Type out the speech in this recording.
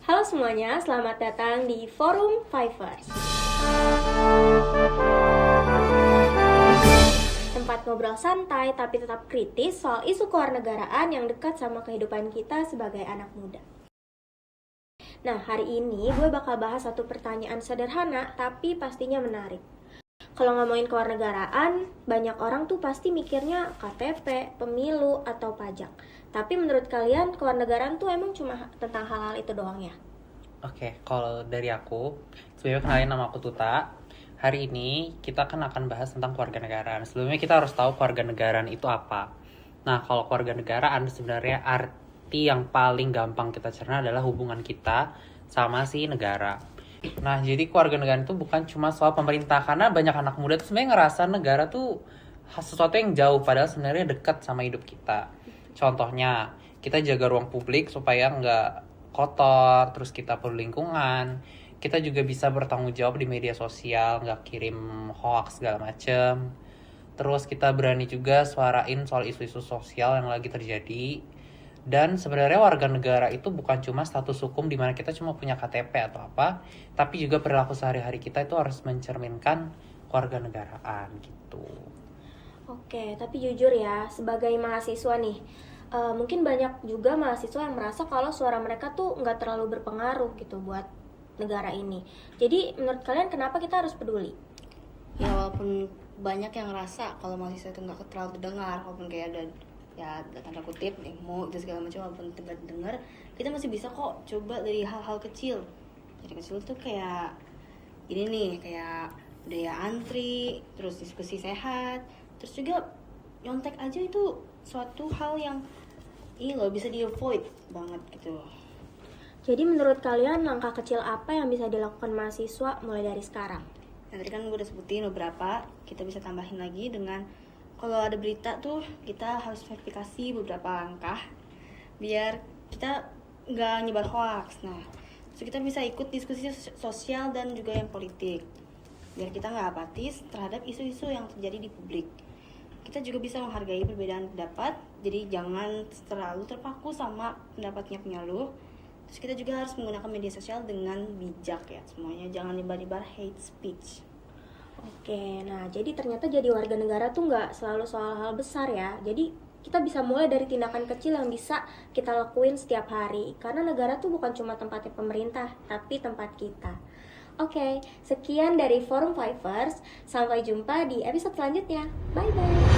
Halo semuanya, selamat datang di Forum Fivers. Tempat ngobrol santai tapi tetap kritis soal isu kewarganegaraan yang dekat sama kehidupan kita sebagai anak muda. Nah, hari ini gue bakal bahas satu pertanyaan sederhana tapi pastinya menarik. Kalau ngomongin kewarganegaraan, banyak orang tuh pasti mikirnya KTP, pemilu, atau pajak. Tapi menurut kalian, kewarganegaraan tuh emang cuma tentang hal-hal itu doang ya? Oke, kalau dari aku, sebelumnya kenalin nama aku Tuta. Hari ini kita akan bahas tentang kewarganegaraan. Sebelumnya kita harus tahu kewarganegaraan itu apa. Nah, kalau kewarganegaraan sebenarnya arti yang paling gampang kita cerna adalah hubungan kita sama si negara. Nah, jadi kewarganegaraan itu bukan cuma soal pemerintah, karena banyak anak muda tuh sebenarnya ngerasa negara tuh sesuatu yang jauh, padahal sebenarnya dekat sama hidup kita. Contohnya, kita jaga ruang publik supaya nggak kotor, terus kita perlu lingkungan. Kita juga bisa bertanggung jawab di media sosial, nggak kirim hoax segala macem. Terus kita berani juga suarain soal isu-isu sosial yang lagi terjadi. Dan sebenarnya warga negara itu bukan cuma status hukum di mana kita cuma punya KTP atau apa, tapi juga perilaku sehari-hari kita itu harus mencerminkan kewarganegaraan gitu. Oke, tapi jujur ya, sebagai mahasiswa nih, mungkin banyak juga mahasiswa yang merasa kalau suara mereka tuh nggak terlalu berpengaruh gitu buat negara ini. Jadi menurut kalian kenapa kita harus peduli? Ya walaupun banyak yang ngerasa kalau mahasiswa itu nggak terlalu terdengar, walaupun kayak ada ya tanda kutip demo itu segala macam, walaupun tidak dengar, kita masih bisa kok coba dari hal-hal kecil. Jadi kecil tuh kayak ini nih, kayak budaya antri, terus diskusi sehat, terus juga nyontek aja itu suatu hal yang ini loh bisa di avoid banget gitu. Jadi menurut kalian langkah kecil apa yang bisa dilakukan mahasiswa mulai dari sekarang? Nah, tadi kan gue udah sebutin beberapa, kita bisa tambahin lagi dengan kalau ada berita tuh kita harus verifikasi beberapa langkah biar kita nggak nyebar hoax. Nah, so kita bisa ikut diskusi sosial dan juga yang politik biar kita nggak apatis terhadap isu-isu yang terjadi di publik. Kita juga bisa menghargai perbedaan pendapat, jadi jangan terlalu terpaku sama pendapatnya punya lu. Terus kita juga harus menggunakan media sosial dengan bijak ya, semuanya jangan nyebar-nyebar hate speech. Oke, nah jadi ternyata jadi warga negara tuh nggak selalu soal hal besar ya. Jadi kita bisa mulai dari tindakan kecil yang bisa kita lakuin setiap hari. Karena negara tuh bukan cuma tempatnya pemerintah, tapi tempat kita. Oke, sekian dari Forum Fivers. Sampai jumpa di episode selanjutnya. Bye-bye.